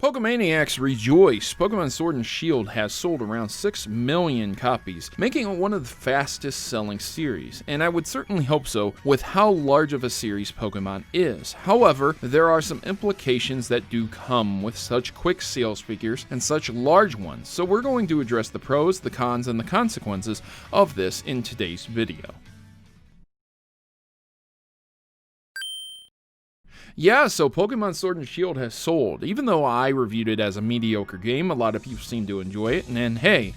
Pokemaniacs rejoice! Pokemon Sword and Shield has sold around 6 million copies, making it one of the fastest selling series, and I would certainly hope so with how large of a series Pokemon is. However, there are some implications that do come with such quick sales figures and such large ones, so we're going to address the pros, the cons, and the consequences of this in today's video. Yeah, so Pokemon Sword and Shield has sold. Even though I reviewed it as a mediocre game, a lot of people seem to enjoy it, and hey,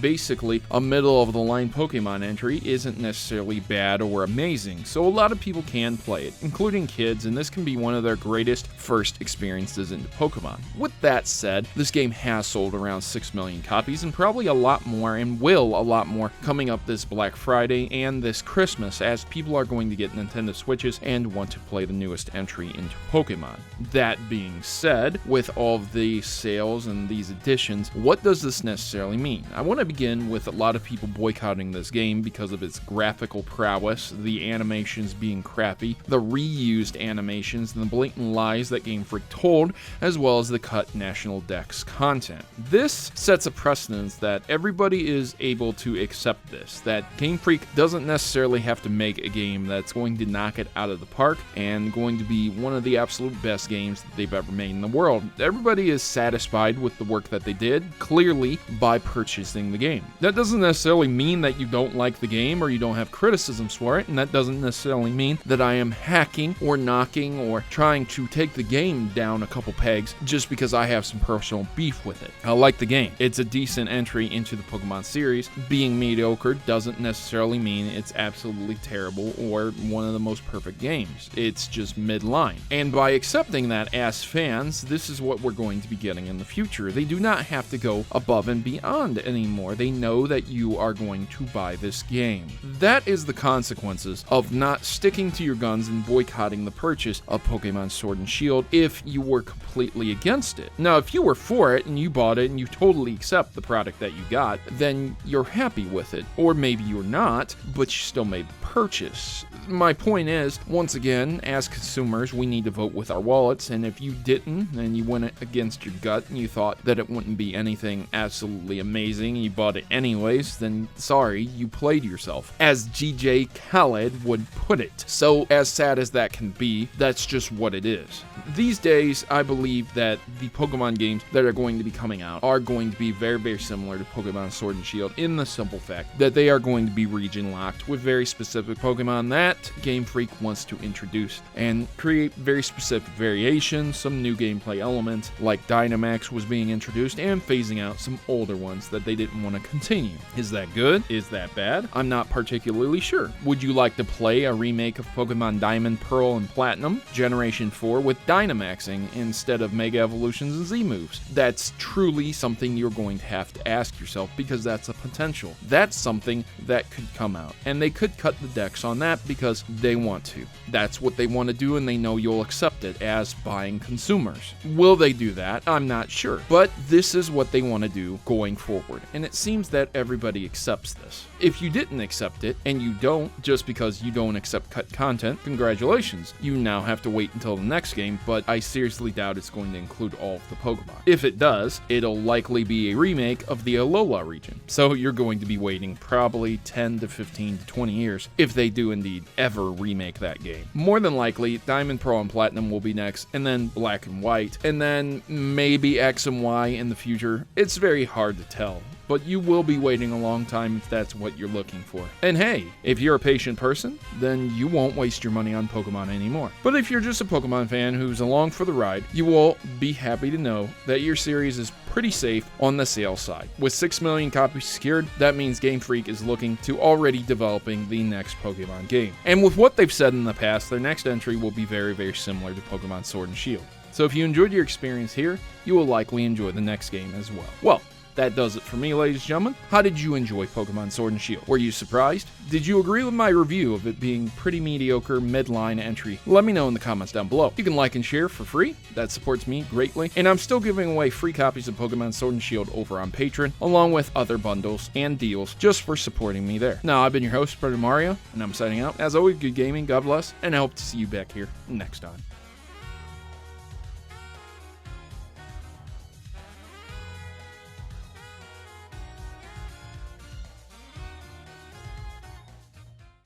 basically a middle-of-the-line Pokemon entry isn't necessarily bad or amazing, so a lot of people can play it, including kids, and this can be one of their greatest first experiences into Pokemon. With that said, this game has sold around 6 million copies, and probably a lot more, and will a lot more, coming up this Black Friday and this Christmas, as people are going to get Nintendo Switches and want to play the newest entry into Pokemon. That being said, with all of the sales and these additions, what does this necessarily mean? I want to begin with a lot of people boycotting this game because of its graphical prowess, the animations being crappy, the reused animations, and the blatant lies that Game Freak told, as well as the cut National Dex content. This sets a precedence that everybody is able to accept this, that Game Freak doesn't necessarily have to make a game that's going to knock it out of the park and going to be one of the absolute best games that they've ever made in the world. Everybody is satisfied with the work that they did, clearly, by purchasing the game. That doesn't necessarily mean that you don't like the game or you don't have criticisms for it, and that doesn't necessarily mean that I am hacking or knocking or trying to take the game down a couple pegs just because I have some personal beef with it. I like the game. It's a decent entry into the Pokemon series. Being mediocre doesn't necessarily mean it's absolutely terrible or one of the most perfect games. It's just midline. And by accepting that as fans, this is what we're going to be getting in the future. They do not have to go above and beyond anymore. They know that you are going to buy this game. That is the consequences of not sticking to your guns and boycotting the purchase of Pokemon Sword and Shield if you were completely against it. Now, if you were for it and you bought it and you totally accept the product that you got, then you're happy with it. Or maybe you're not, but you still made the purchase. My point is, once again, as consumers, we need to vote with our wallets, and if you didn't, and you went against your gut, and you thought that it wouldn't be anything absolutely amazing, and you bought it anyways, then sorry, you played yourself, as GJ Khaled would put it. So, as sad as that can be, that's just what it is. These days, I believe that the Pokemon games that are going to be coming out are going to be very, very similar to Pokemon Sword and Shield in the simple fact that they are going to be region locked with very specific Pokemon that Game Freak wants to introduce and create very specific variations, some new gameplay elements like Dynamax was being introduced, and phasing out some older ones that they didn't want to continue. Is that good? Is that bad? I'm not particularly sure. Would you like to play a remake of Pokemon Diamond, Pearl, and Platinum Generation 4 with Dynamaxing instead of Mega Evolutions and Z moves? That's truly something you're going to have to ask yourself, because that's a potential. That's something that could come out, and they could cut the decks on that because they want to. That's what they want to do, and they know you'll accept it as buying consumers. Will they do that? I'm not sure. But this is what they want to do going forward, and it seems that everybody accepts this. If you didn't accept it, and you don't, just because you don't accept cut content, congratulations. You now have to wait until the next game, but I seriously doubt it's going to include all of the Pokemon. If it does, it'll likely be a remake of the Alola region. So you're going to be waiting probably 10 to 15 to 20 years if they do indeed ever remake that game. More than likely, Diamond, Pearl, and Platinum will be next, and then Black and White, and then maybe X and Y in the future. It's very hard to tell, but you will be waiting a long time if that's what you're looking for. And hey, if you're a patient person, then you won't waste your money on Pokemon anymore. But if you're just a Pokemon fan who's along for the ride, you will be happy to know that your series is pretty safe on the sales side. With 6 million copies secured, that means Game Freak is looking to already developing the next Pokemon game. And with what they've said in the past, their next entry will be very, very similar to Pokemon Sword and Shield. So if you enjoyed your experience here, you will likely enjoy the next game as well. Well, that does it for me, ladies and gentlemen. How did you enjoy Pokemon Sword and Shield? Were you surprised? Did you agree with my review of it being pretty mediocre midline entry? Let me know in the comments down below. You can like and share for free. That supports me greatly. And I'm still giving away free copies of Pokemon Sword and Shield over on Patreon, along with other bundles and deals just for supporting me there. Now, I've been your host, Brother Mario, and I'm signing out. As always, good gaming, God bless, and I hope to see you back here next time.